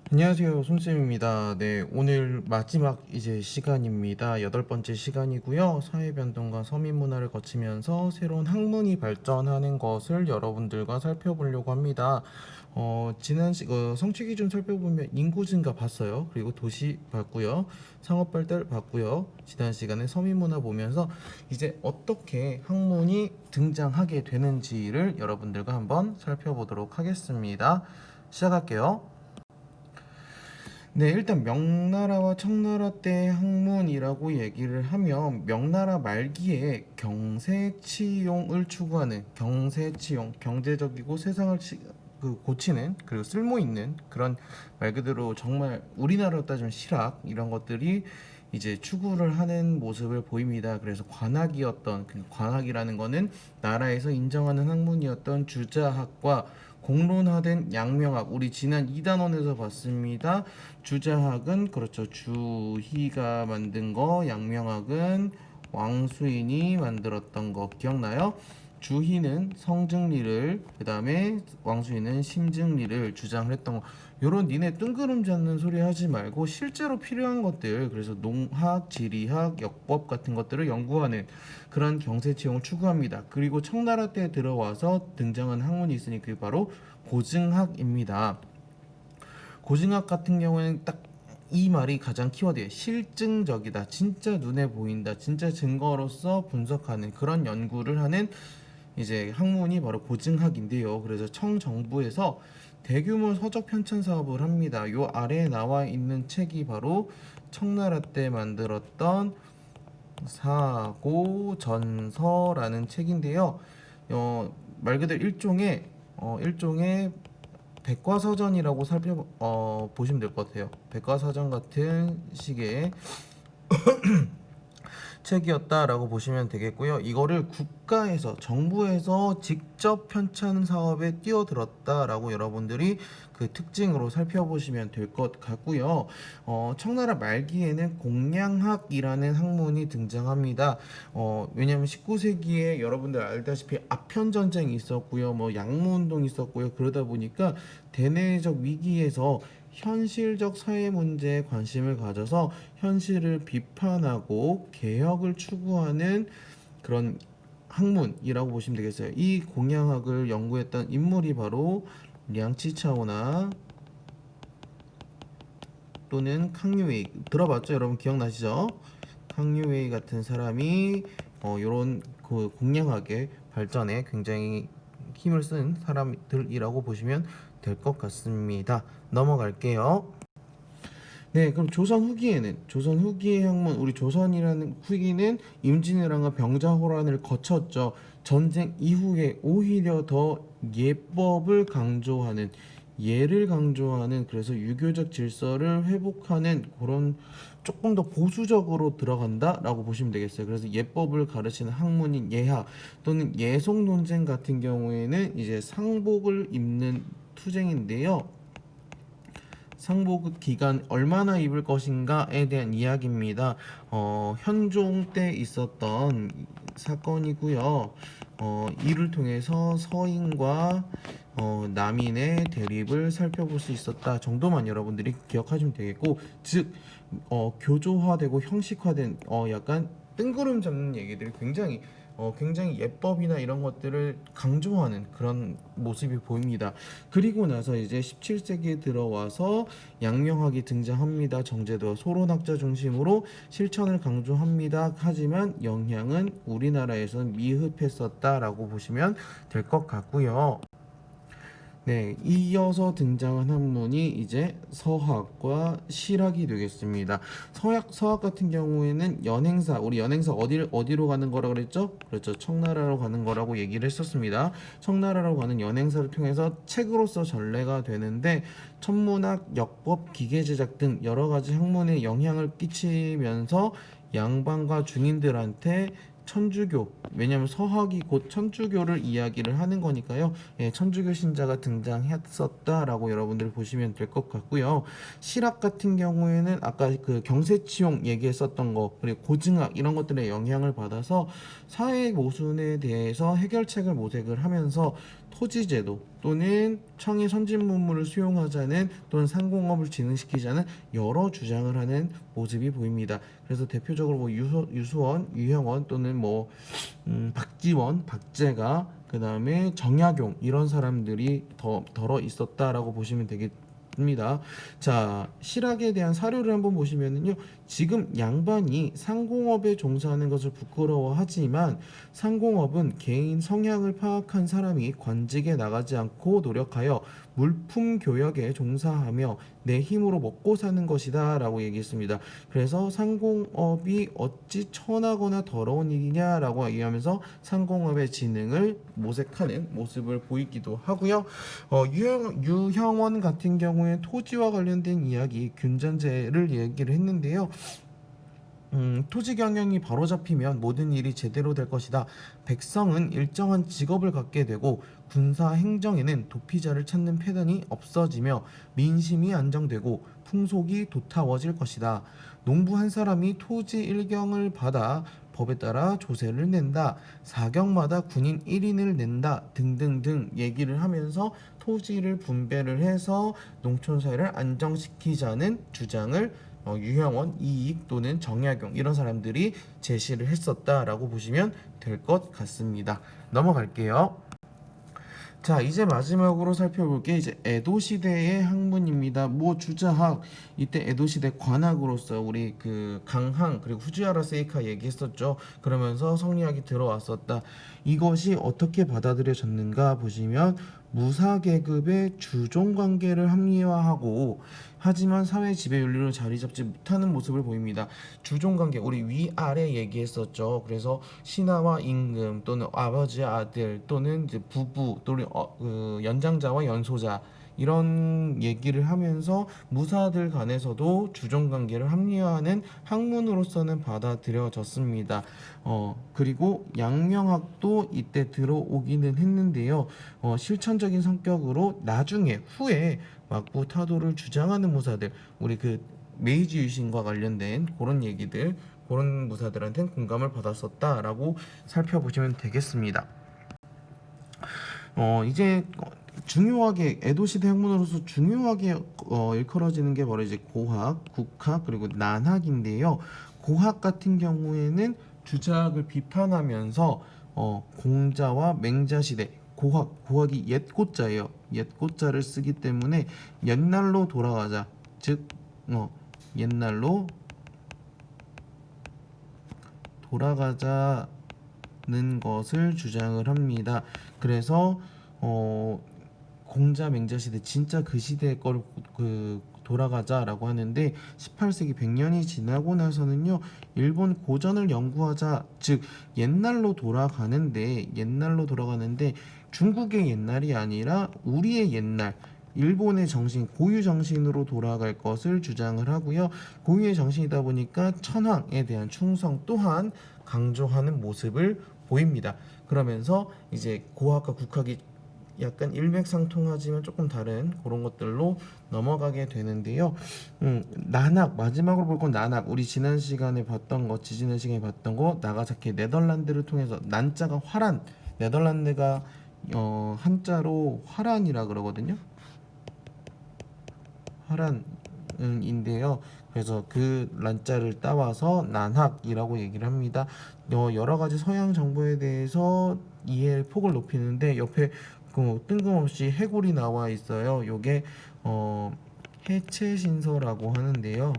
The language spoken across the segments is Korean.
안녕하세요, 손쌤입니다. 네, 오늘 마지막 이제 시간입니다. 여덟 번째 시간이고요. 사회 변동과 서민 문화를 거치면서 새로운 학문이 발전하는 것을 여러분들과 살펴보려고 합니다. 성취 기준 살펴보면 인구 증가 봤어요. 그리고 도시 봤고요. 상업 발달 봤고요. 지난 시간에 서민 문화 보면서 이제 어떻게 학문이 등장하게 되는지를 여러분들과 한번 살펴보도록 하겠습니다. 시작할게요. 네, 일단 명나라와 청나라 때 학문이라고 얘기를 하면 명나라 말기에 경세치용을 추구하는 경세치용, 경제적이고 세상을 고치는 그리고 쓸모 있는 그런 말 그대로 정말 우리나라로 따지면 실학 이런 것들이 이제 추구를 하는 모습을 보입니다. 그래서 관학이었던 그 관학이라는 거는 나라에서 인정하는 학문이었던 주자학과 공론화된 양명학, 우리 지난 2단원에서 봤습니다. 주자학은 그렇죠, 주희가 만든 거, 양명학은 왕수인이 만들었던 거 기억나요? 주희는 성증리를, 그 다음에 왕수인은 심증리를 주장을 했던 거. 요런 니네 뜬구름 잡는 소리 하지 말고 실제로 필요한 것들, 그래서 농학, 지리학, 역법 같은 것들을 연구하는 그런 경세치용을 추구합니다. 그리고 청나라 때 들어와서 등장한 학문이 있으니 그게 바로 고증학입니다. 고증학 같은 경우에는 딱 이 말이 가장 키워드예요. 실증적이다. 진짜 눈에 보인다. 진짜 증거로서 분석하는 그런 연구를 하는 이제 학문이 바로 고증학인데요. 그래서 청정부에서 대규모 서적 편찬 사업을 합니다. 요 아래에 나와 있는 책이 바로 청나라 때 만들었던 사고전서라는 책인데요. 말 그대로 일종의 백과사전이라고 보시면 될 것 같아요. 백과사전 같은 식의 책이었다라고 보시면 되겠고요. 이거를 국가에서 정부에서 직접 편찬 사업에 뛰어들었다라고 여러분들이 그 특징으로 살펴보시면 될 것 같고요. 청나라 말기에는 공량학이라는 학문이 등장합니다. 왜냐하면 19세기에 여러분들 알다시피 아편 전쟁이 있었고요, 뭐 양무 운동이 있었고요. 그러다 보니까 대내적 위기에서 현실적 사회 문제에 관심을 가져서 현실을 비판하고 개혁을 추구하는 그런 학문이라고 보시면 되겠어요. 이 공양학을 연구했던 인물이 바로 량치차오나 또는 캉유웨이, 들어봤죠? 여러분 기억나시죠? 캉유웨이 같은 사람이 이런 그 공양학의 발전에 굉장히 힘을 쓴 사람들이라고 보시면 될 것 같습니다. 넘어갈게요. 네, 그럼 조선 후기의 학문, 우리 조선이라는 후기는 임진왜란과 병자호란을 거쳤죠. 전쟁 이후에 오히려 더 예법을 강조하는, 예를 강조하는, 그래서 유교적 질서를 회복하는 그런 조금 더 보수적으로 들어간다라고 보시면 되겠어요. 그래서 예법을 가르치는 학문인 예학 또는 예속 논쟁 같은 경우에는 이제 상복을 입는 투쟁인데요. 상복 기간 얼마나 입을 것인가에 대한 이야기입니다. 현종 때 있었던 사건이고요. 이를 통해서 서인과 남인의 대립을 살펴볼 수 있었다 정도만 여러분들이 기억하시면 되겠고, 즉 교조화되고 형식화된 약간 뜬구름 잡는 얘기들이 굉장히 예법이나 이런 것들을 강조하는 그런 모습이 보입니다. 그리고 나서 이제 17세기에 들어와서 양명학이 등장합니다. 정제도 소론학자 중심으로 실천을 강조합니다. 하지만 영향은 우리나라에서는 미흡했었다라고 보시면 될 것 같고요. 네, 이어서 등장한 학문이 이제 서학과 실학이 되겠습니다. 서학 같은 경우에는 우리 연행사 어디로 가는 거라 그랬죠? 그렇죠. 청나라로 가는 거라고 얘기를 했었습니다. 청나라로 가는 연행사를 통해서 책으로서 전래가 되는데 천문학, 역법, 기계 제작 등 여러 가지 학문에 영향을 끼치면서 양반과 중인들한테 천주교, 왜냐하면 서학이 곧 천주교를 이야기를 하는 거니까요. 예, 천주교 신자가 등장했었다라고 여러분들 보시면 될 것 같고요. 실학 같은 경우에는 아까 그 경세치용 얘기했었던 거, 그리고 고증학 이런 것들의 영향을 받아서 사회 모순에 대해서 해결책을 모색을 하면서 토지제도 또는 청의 선진문물을 수용하자는 또는 상공업을 진흥시키자는 여러 주장을 하는 모습이 보입니다. 그래서 대표적으로 뭐 유수원, 유형원 또는 뭐 박지원, 박재가 그 다음에 정약용 이런 사람들이 덜어 있었다라고 보시면 되겠습니다. 자, 실학에 대한 사료를 한번 보시면은요, 지금 양반이 상공업에 종사하는 것을 부끄러워하지만 상공업은 개인 성향을 파악한 사람이 관직에 나가지 않고 노력하여 물품 교역에 종사하며 내 힘으로 먹고 사는 것이다 라고 얘기했습니다. 그래서 상공업이 어찌 천하거나 더러운 일이냐라고 얘기하면서 상공업의 진흥을 모색하는 모습을 보이기도 하고요. 유형원 같은 경우에 토지와 관련된 이야기 균전제를 얘기를 했는데요. 토지 경영이 바로잡히면 모든 일이 제대로 될 것이다. 백성은 일정한 직업을 갖게 되고 군사 행정에는 도피자를 찾는 폐단이 없어지며 민심이 안정되고 풍속이 도타워질 것이다. 농부 한 사람이 토지 일경을 받아 법에 따라 조세를 낸다. 사경마다 군인 1인을 낸다. 등등등 얘기를 하면서 토지를 분배를 해서 농촌 사회를 안정시키자는 주장을 유형원, 이익 또는 정약용 이런 사람들이 제시를 했었다라고 보시면 될 것 같습니다. 넘어갈게요. 자, 이제 마지막으로 살펴볼 게 이제 에도 시대의 학문입니다. 뭐 주자학, 이때 에도 시대 관학으로서 우리 그 강항 그리고 후지와라 세이카 얘기했었죠. 그러면서 성리학이 들어왔었다. 이것이 어떻게 받아들여졌는가 보시면 무사 계급의 주종 관계를 합리화하고 하지만 사회 지배 윤리로 자리 잡지 못하는 모습을 보입니다. 주종 관계 우리 위아래 얘기했었죠. 그래서 신하와 임금 또는 아버지와 아들 또는 이제 부부 또는 연장자와 연소자 이런 얘기를 하면서 무사들 간에서도 주종 관계를 합리화하는 학문으로서는 받아들여졌습니다. 그리고 양명학도 이때 들어오기는 했는데요. 실천적인 성격으로 나중에 후에 막부 타도를 주장하는 무사들, 우리 그 메이지 유신과 관련된 그런 얘기들, 그런 무사들한테는 공감을 받았었다라고 살펴보시면 되겠습니다. 이제 중요하게 에도 시대 학문으로서 중요하게 일컬어지는 게 바로 이제 고학, 국학 그리고 난학인데요. 고학 같은 경우에는 주작을 비판하면서 공자와 맹자 시대 고학이 옛고자예요. 옛고자를 쓰기 때문에 옛날로 돌아가자. 즉 옛날로 돌아가자는 것을 주장을 합니다. 그래서 공자 맹자 시대 진짜 그 시대의 걸 돌아가자라고 하는데 18세기 100년이 지나고 나서는요 일본 고전을 연구하자 즉 옛날로 돌아가는데 중국의 옛날이 아니라 우리의 옛날 일본의 정신 고유 정신으로 돌아갈 것을 주장을 하고요 고유의 정신이다 보니까 천황에 대한 충성 또한 강조하는 모습을 보입니다. 그러면서 이제 고학과 국학이 약간 일맥상통하지만 조금 다른 그런 것들로 넘어가게 되는데요. 난학 마지막으로 볼 건 난학 우리 지난 시간에 봤던 거 지지난 시간에 봤던 거 나가사키 네덜란드를 통해서 난자가 화란 네덜란드가 한자로 화란이라 그러거든요. 화란인데요. 그래서 그 란자를 따와서 난학이라고 얘기를 합니다. 여러 가지 서양 정보에 대해서 이해의 폭을 높이는데 옆에 뜬금없이 해골이 나와 있어요. 요게 해체신서라고 하는데요.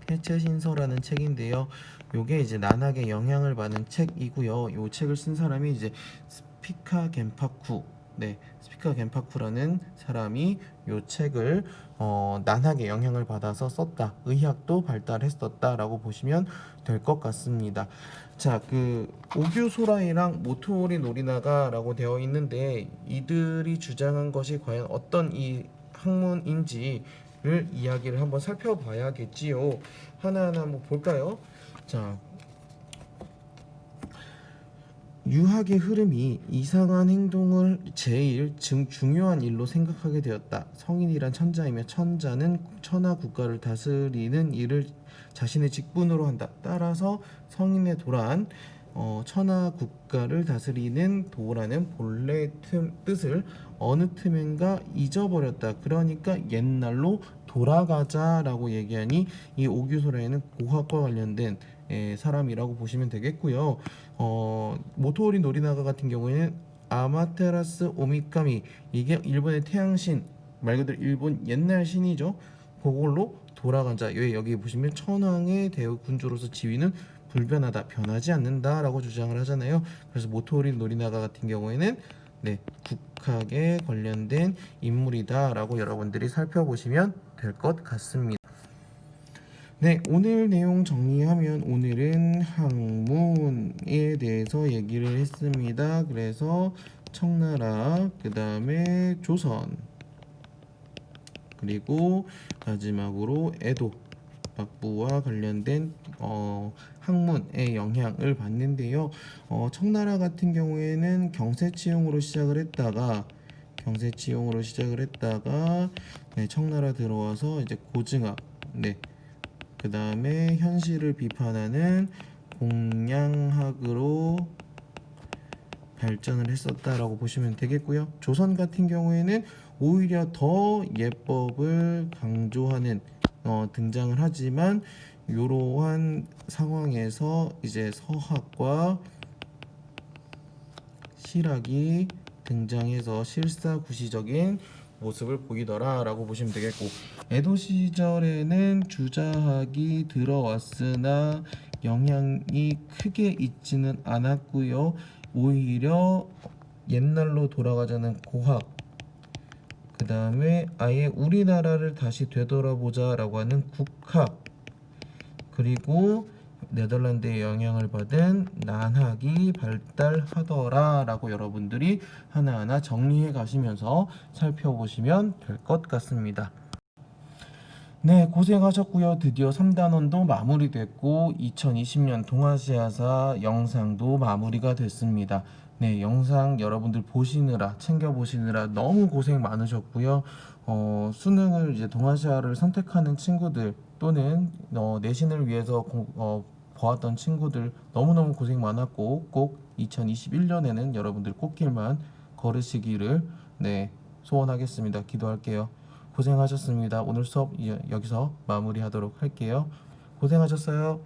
해체신서라는 책인데요. 요게 이제 난학에 영향을 받은 책이고요. 요 책을 쓴 사람이 이제 스피카 겐파쿠 스피카 겐파쿠라는 사람이 요 책을 난학의 영향을 받아서 썼다. 의학도 발달했었다라고 보시면 될 것 같습니다. 자, 그 오규소라이랑 모토오리 노리나가라고 되어 있는데 이들이 주장한 것이 과연 어떤 이 학문인지를 이야기를 한번 살펴봐야겠지요. 하나하나 한번 볼까요? 자, 유학의 흐름이 이상한 행동을 제일 중요한 일로 생각하게 되었다. 성인이란 천자이며 천자는 천하 국가를 다스리는 일을 자신의 직분으로 한다. 따라서 성인의 도란 천하 국가를 다스리는 도라는 본래 뜻을 어느 틈엔가 잊어버렸다. 그러니까 옛날로 돌아가자라고 얘기하니 이 오규소라에는 고학과 관련된 사람이라고 보시면 되겠고요. 모토오리 노리나가 같은 경우에는 아마테라스 오미카미, 이게 일본의 태양신, 말 그대로 일본 옛날 신이죠. 그걸로 돌아가자. 여기 보시면 천황의 대우 군주로서 지위는 불변하다, 변하지 않는다라고 주장을 하잖아요. 그래서 모토오리 노리나가 같은 경우에는 국학에 관련된 인물이다라고 여러분들이 살펴보시면 될 것 같습니다. 네, 오늘 내용 정리하면 오늘은 학문에 대해서 얘기를 했습니다. 그래서 청나라, 그 다음에 조선, 그리고 마지막으로 에도 박부와 관련된 학문의 영향을 받는데요. 청나라 같은 경우에는 경세치용으로 시작을 했다가 네, 청나라 들어와서 이제 고증학, 네, 그 다음에 현실을 비판하는 공양학으로 발전을 했었다라고 보시면 되겠고요. 조선 같은 경우에는 오히려 더 예법을 강조하는 등장을 하지만 이러한 상황에서 이제 서학과 실학이 등장해서 실사구시적인 모습을 보이더라라고 보시면 되겠고, 에도 시절에는 주자학이 들어왔으나 영향이 크게 있지는 않았고요. 오히려 옛날로 돌아가자는 고학, 그 다음에 아예 우리나라를 다시 되돌아보자라고 하는 국학, 그리고 네덜란드의 영향을 받은 난학이 발달하더라라고 여러분들이 하나하나 정리해 가시면서 살펴보시면 될 것 같습니다. 네, 고생하셨고요. 드디어 3단원도 마무리됐고 2020년 동아시아사 영상도 마무리가 됐습니다. 네, 영상 여러분들 보시느라, 챙겨보시느라 너무 고생 많으셨고요. 수능을 이제 동아시아를 선택하는 친구들 또는 내신을 위해서 보았던 친구들 너무너무 고생 많았고, 꼭 2021년에는 여러분들 꽃길만 걸으시기를 소원하겠습니다. 기도할게요. 고생하셨습니다. 오늘 수업 여기서 마무리하도록 할게요. 고생하셨어요.